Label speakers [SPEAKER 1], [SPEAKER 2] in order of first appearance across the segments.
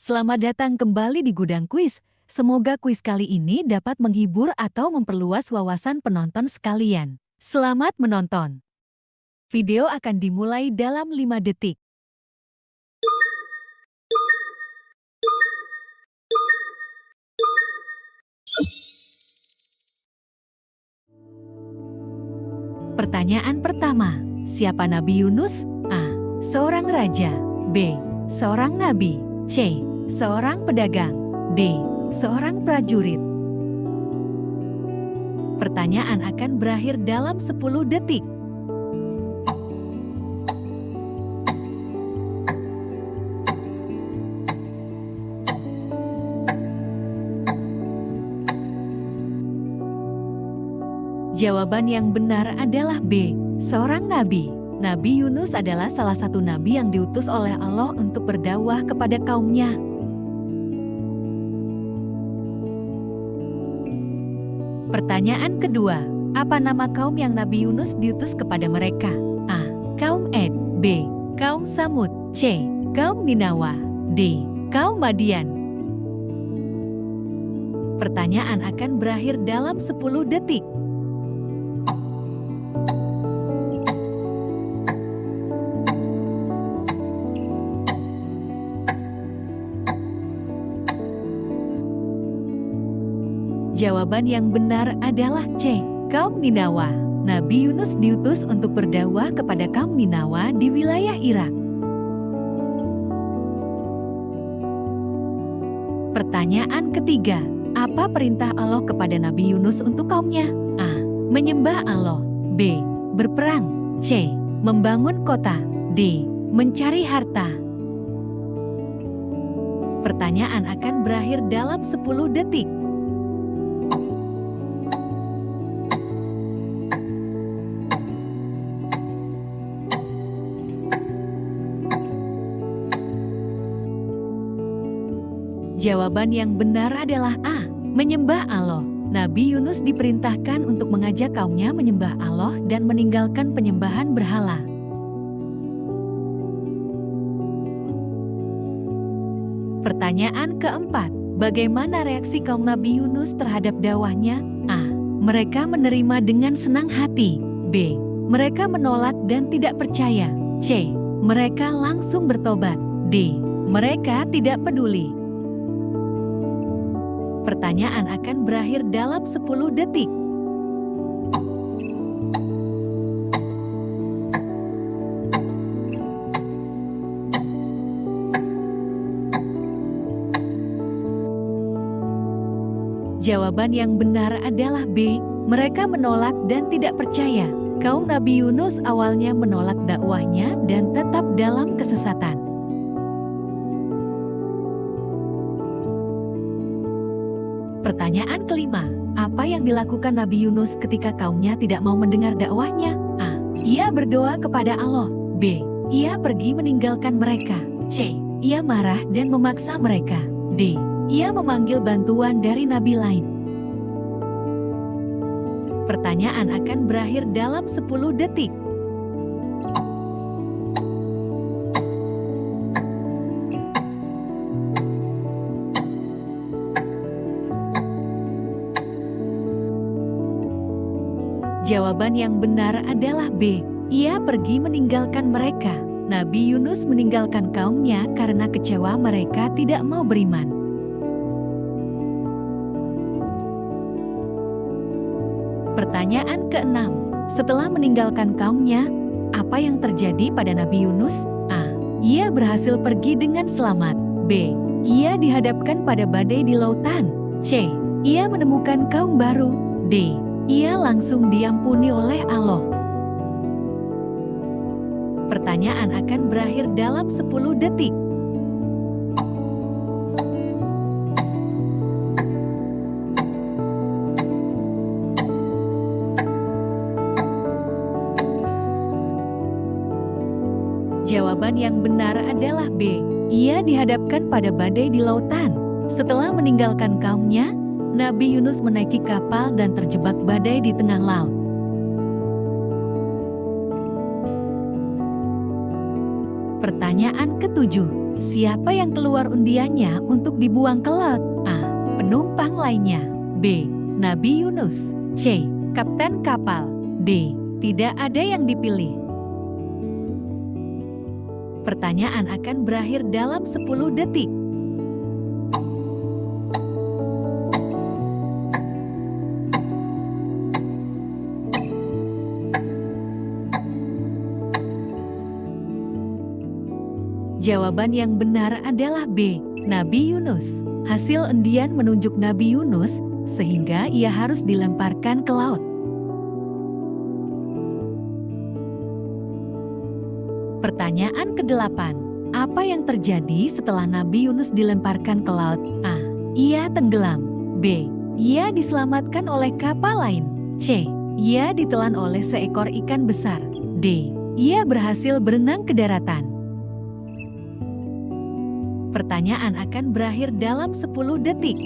[SPEAKER 1] Selamat datang kembali di Gudang Kuis. Semoga kuis kali ini dapat menghibur atau memperluas wawasan penonton sekalian. Selamat menonton. Video akan dimulai dalam 5 detik. Pertanyaan pertama, siapa Nabi Yunus? A. Seorang raja. B. Seorang nabi. C. Seorang pedagang. D. Seorang prajurit. Pertanyaan akan berakhir dalam 10 detik. Jawaban yang benar adalah B. Seorang nabi. Nabi Yunus adalah salah satu nabi yang diutus oleh Allah untuk berdakwah kepada kaumnya. Pertanyaan kedua, apa nama kaum yang Nabi Yunus diutus kepada mereka? A. Kaum Ad. B. Kaum Samud. C. Kaum Ninawa. D. Kaum Madian. Pertanyaan akan berakhir dalam 10 detik. Jawaban yang benar adalah C. Kaum Ninawa. Nabi Yunus diutus untuk berdakwah kepada kaum Ninawa di wilayah Irak. Pertanyaan ketiga, apa perintah Allah kepada Nabi Yunus untuk kaumnya? A. Menyembah Allah. B. Berperang. C. Membangun kota. D. Mencari harta. Pertanyaan akan berakhir dalam 10 detik. Jawaban yang benar adalah A. Menyembah Allah. Nabi Yunus diperintahkan untuk mengajak kaumnya menyembah Allah dan meninggalkan penyembahan berhala. Pertanyaan keempat, bagaimana reaksi kaum Nabi Yunus terhadap dakwahnya? A. Mereka menerima dengan senang hati. B. Mereka menolak dan tidak percaya. C. Mereka langsung bertobat. D. Mereka tidak peduli. Pertanyaan akan berakhir dalam 10 detik. Jawaban yang benar adalah B. Mereka menolak dan tidak percaya. Kaum Nabi Yunus awalnya menolak dakwahnya dan tetap dalam kesesatan. Pertanyaan kelima, apa yang dilakukan Nabi Yunus ketika kaumnya tidak mau mendengar dakwahnya? A. Ia berdoa kepada Allah. B. Ia pergi meninggalkan mereka. C. Ia marah dan memaksa mereka. D. Ia memanggil bantuan dari nabi lain. Pertanyaan akan berakhir dalam 10 detik. Jawaban yang benar adalah B. Ia pergi meninggalkan mereka. Nabi Yunus meninggalkan kaumnya karena kecewa mereka tidak mau beriman. Pertanyaan keenam, setelah meninggalkan kaumnya, apa yang terjadi pada Nabi Yunus? A. Ia berhasil pergi dengan selamat. B. Ia dihadapkan pada badai di lautan. C. Ia menemukan kaum baru. D. Ia langsung diampuni oleh Allah. Pertanyaan akan berakhir dalam 10 detik. Jawaban yang benar adalah B. Ia dihadapkan pada badai di lautan. Setelah meninggalkan kaumnya, Nabi Yunus menaiki kapal dan terjebak badai di tengah laut. Pertanyaan ketujuh, Siapa yang keluar undiannya untuk dibuang ke laut? A. Penumpang lainnya. B. Nabi Yunus. C. Kapten kapal. D. Tidak ada yang dipilih. Pertanyaan akan berakhir dalam 10 detik. Jawaban yang benar adalah B. Nabi Yunus. Hasil undian menunjuk Nabi Yunus, sehingga ia harus dilemparkan ke laut. Pertanyaan ke-8. Apa yang terjadi setelah Nabi Yunus dilemparkan ke laut? A. Ia tenggelam. B. Ia diselamatkan oleh kapal lain. C. Ia ditelan oleh seekor ikan besar. D. Ia berhasil berenang ke daratan. Pertanyaan akan berakhir dalam 10 detik.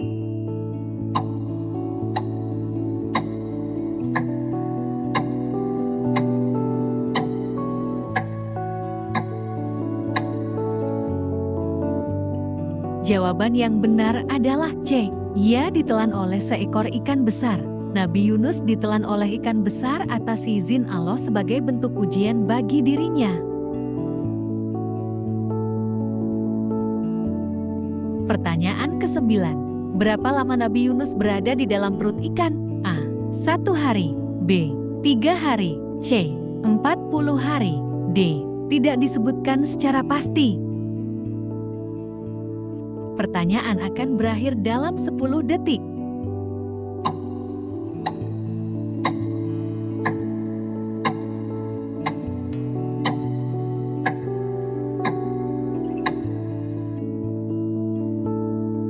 [SPEAKER 1] Jawaban yang benar adalah C. Ia ditelan oleh seekor ikan besar. Nabi Yunus ditelan oleh ikan besar atas izin Allah sebagai bentuk ujian bagi dirinya. Pertanyaan ke-9. Berapa lama Nabi Yunus berada di dalam perut ikan? A. 1 hari. B. 3 hari. C. 40 hari. D. Tidak disebutkan secara pasti. Pertanyaan akan berakhir dalam 10 detik.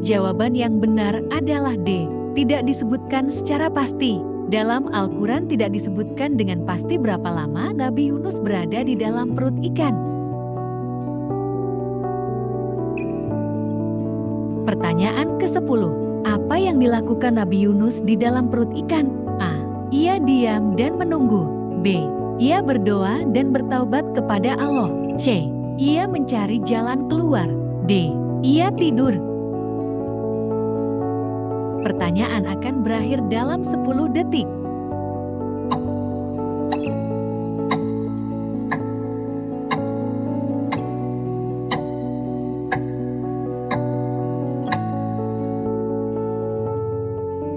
[SPEAKER 1] Jawaban yang benar adalah D. Tidak disebutkan secara pasti. Dalam Al-Quran tidak disebutkan dengan pasti berapa lama Nabi Yunus berada di dalam perut ikan. Pertanyaan ke-10. Apa yang dilakukan Nabi Yunus di dalam perut ikan? A. Ia diam dan menunggu. B. Ia berdoa dan bertaubat kepada Allah. C. Ia mencari jalan keluar. D. Ia tidur. Pertanyaan akan berakhir dalam 10 detik.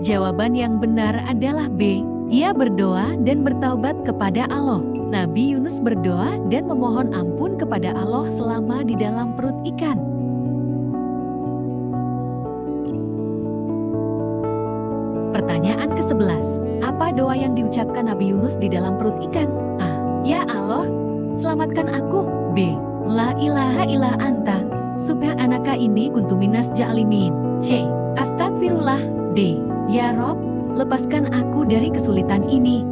[SPEAKER 1] Jawaban yang benar adalah B. Ia berdoa dan bertaubat kepada Allah. Nabi Yunus berdoa dan memohon ampun kepada Allah selama di dalam perut ikan. Pertanyaan ke-11. Apa doa yang diucapkan Nabi Yunus di dalam perut ikan? A. Ya Allah, selamatkan aku. B. La ilaha illa anta, subhanaka inni kuntu minas ja'limin. C. Astagfirullah. D. Ya Rob, lepaskan aku dari kesulitan ini.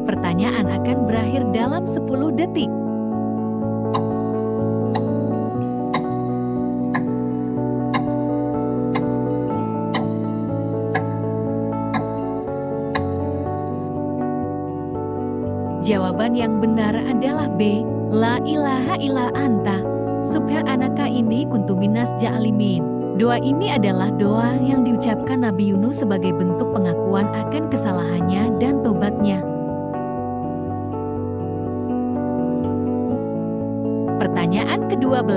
[SPEAKER 1] Pertanyaan akan berakhir dalam 10 detik. Jawaban yang benar adalah B. La ilaha illa anta, subhanaka inni kuntu minas ja'limin. Doa ini adalah doa yang diucapkan Nabi Yunus sebagai bentuk pengakuan akan kesalahannya dan tobatnya. Pertanyaan ke-12.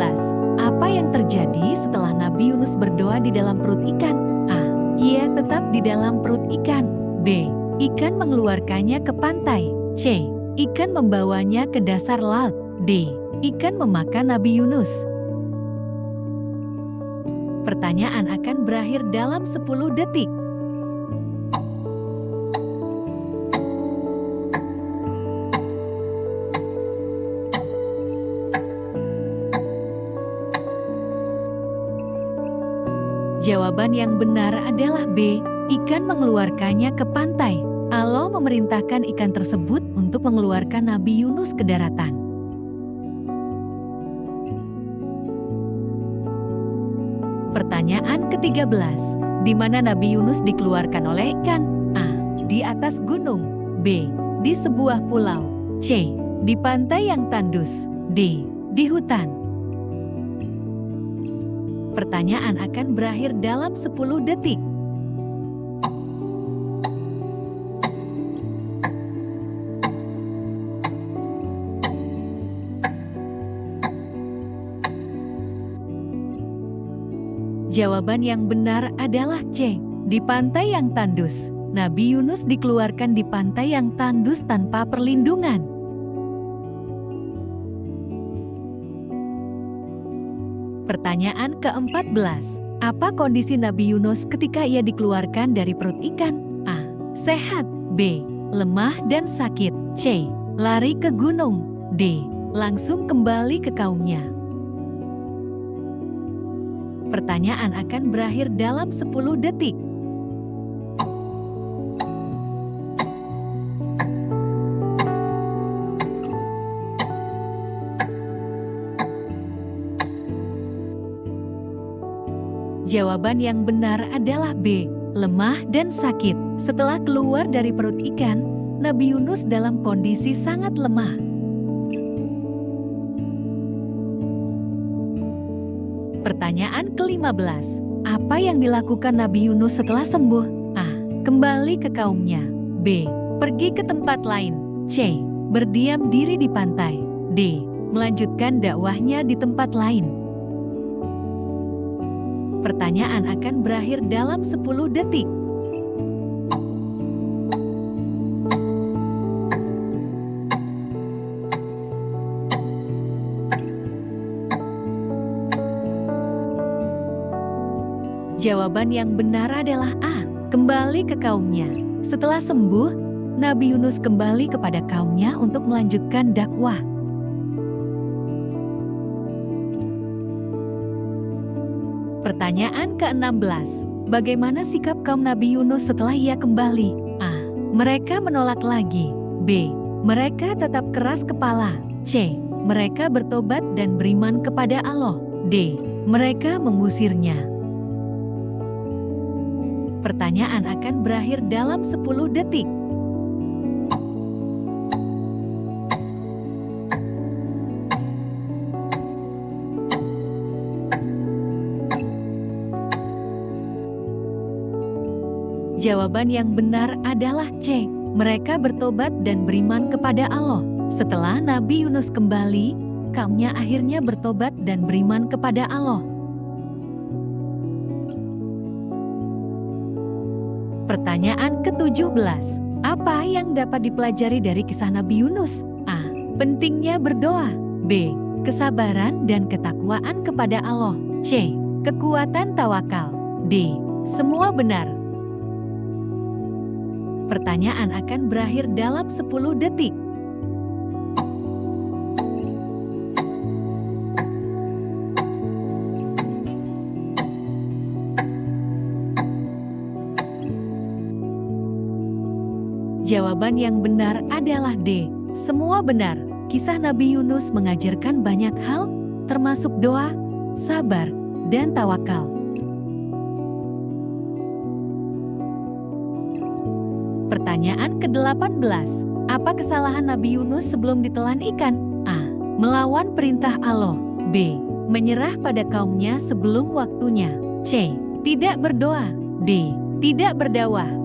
[SPEAKER 1] Apa yang terjadi setelah Nabi Yunus berdoa di dalam perut ikan? A. Ia tetap di dalam perut ikan. B. Ikan mengeluarkannya ke pantai. C. Ikan membawanya ke dasar laut. D. Ikan memakan Nabi Yunus. Pertanyaan akan berakhir dalam 10 detik. Jawaban yang benar adalah B. Ikan mengeluarkannya ke pantai. Allah memerintahkan ikan tersebut untuk mengeluarkan Nabi Yunus ke daratan. Pertanyaan ke-13. Di mana Nabi Yunus dikeluarkan oleh ikan? A. Di atas gunung. B. Di sebuah pulau. C. Di pantai yang tandus. D. Di hutan. Pertanyaan akan berakhir dalam 10 detik. Jawaban yang benar adalah C. Di pantai yang tandus. Nabi Yunus dikeluarkan di pantai yang tandus tanpa perlindungan. Pertanyaan ke-14. Apa kondisi Nabi Yunus ketika ia dikeluarkan dari perut ikan? A. Sehat. B. Lemah dan sakit. C. Lari ke gunung. D. Langsung kembali ke kaumnya. Pertanyaan akan berakhir dalam 10 detik. Jawaban yang benar adalah B. Lemah dan sakit. Setelah keluar dari perut ikan, Nabi Yunus dalam kondisi sangat lemah. Pertanyaan ke-15. Apa yang dilakukan Nabi Yunus setelah sembuh? A. Kembali ke kaumnya. B. Pergi ke tempat lain. C. Berdiam diri di pantai. D. Melanjutkan dakwahnya di tempat lain. Pertanyaan akan berakhir dalam 10 detik. Jawaban yang benar adalah A. Kembali ke kaumnya. Setelah sembuh, Nabi Yunus kembali kepada kaumnya untuk melanjutkan dakwah. Pertanyaan ke-16. Bagaimana sikap kaum Nabi Yunus setelah ia kembali? A. Mereka menolak lagi. B. Mereka tetap keras kepala. C. Mereka bertobat dan beriman kepada Allah. D. Mereka mengusirnya. Pertanyaan akan berakhir dalam 10 detik. Jawaban yang benar adalah C. Mereka bertobat dan beriman kepada Allah. Setelah Nabi Yunus kembali, kaumnya akhirnya bertobat dan beriman kepada Allah. Pertanyaan ke-17. Apa yang dapat dipelajari dari kisah Nabi Yunus? A. Pentingnya berdoa. B. Kesabaran dan ketakwaan kepada Allah. C. Kekuatan tawakal. D. Semua benar. Pertanyaan akan berakhir dalam 10 detik. Jawaban yang benar adalah D. Semua benar. Kisah Nabi Yunus mengajarkan banyak hal, termasuk doa, sabar, dan tawakal. Pertanyaan ke-18. Apa kesalahan Nabi Yunus sebelum ditelan ikan? A. Melawan perintah Allah. B. Menyerah pada kaumnya sebelum waktunya. C. Tidak berdoa. D. Tidak berdakwah.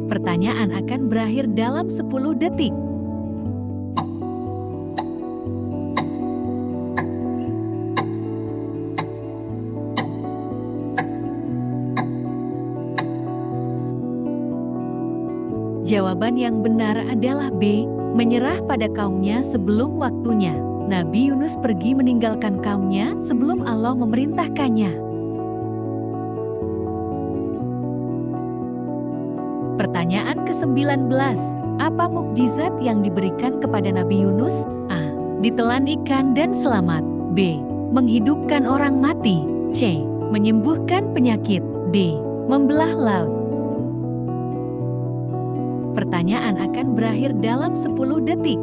[SPEAKER 1] Pertanyaan akan berakhir dalam 10 detik. Jawaban yang benar adalah B. Menyerah pada kaumnya sebelum waktunya. Nabi Yunus pergi meninggalkan kaumnya sebelum Allah memerintahkannya. Pertanyaan ke-19. Apa mukjizat yang diberikan kepada Nabi Yunus? A. Ditelan ikan dan selamat. B. Menghidupkan orang mati. C. Menyembuhkan penyakit. D. Membelah laut. Pertanyaan akan berakhir dalam 10 detik.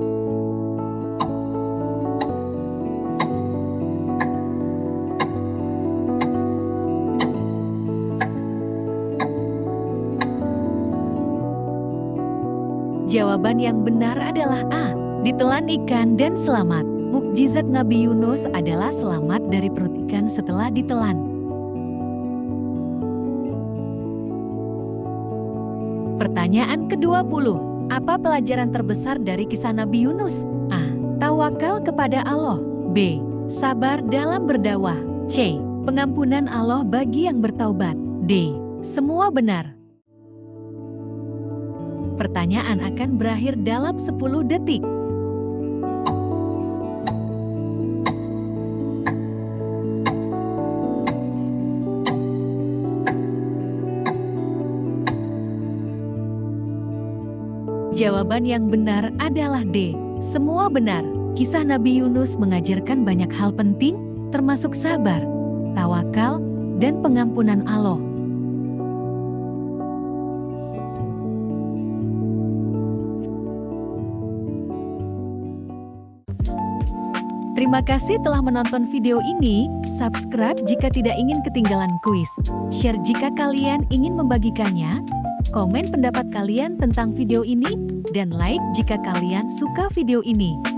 [SPEAKER 1] Jawaban yang benar adalah A. Ditelan ikan dan selamat. Mukjizat Nabi Yunus adalah selamat dari perut ikan setelah ditelan. Pertanyaan ke-20. Apa pelajaran terbesar dari kisah Nabi Yunus? A. Tawakal kepada Allah. B. Sabar dalam berdakwah. C. Pengampunan Allah bagi yang bertaubat. D. Semua benar. Pertanyaan akan berakhir dalam 10 detik. Jawaban yang benar adalah D. Semua benar. Kisah Nabi Yunus mengajarkan banyak hal penting, termasuk sabar, tawakal, dan pengampunan Allah. Terima kasih telah menonton video ini. Subscribe jika tidak ingin ketinggalan kuis. Share jika kalian ingin membagikannya. Komen pendapat kalian tentang video ini, dan like jika kalian suka video ini.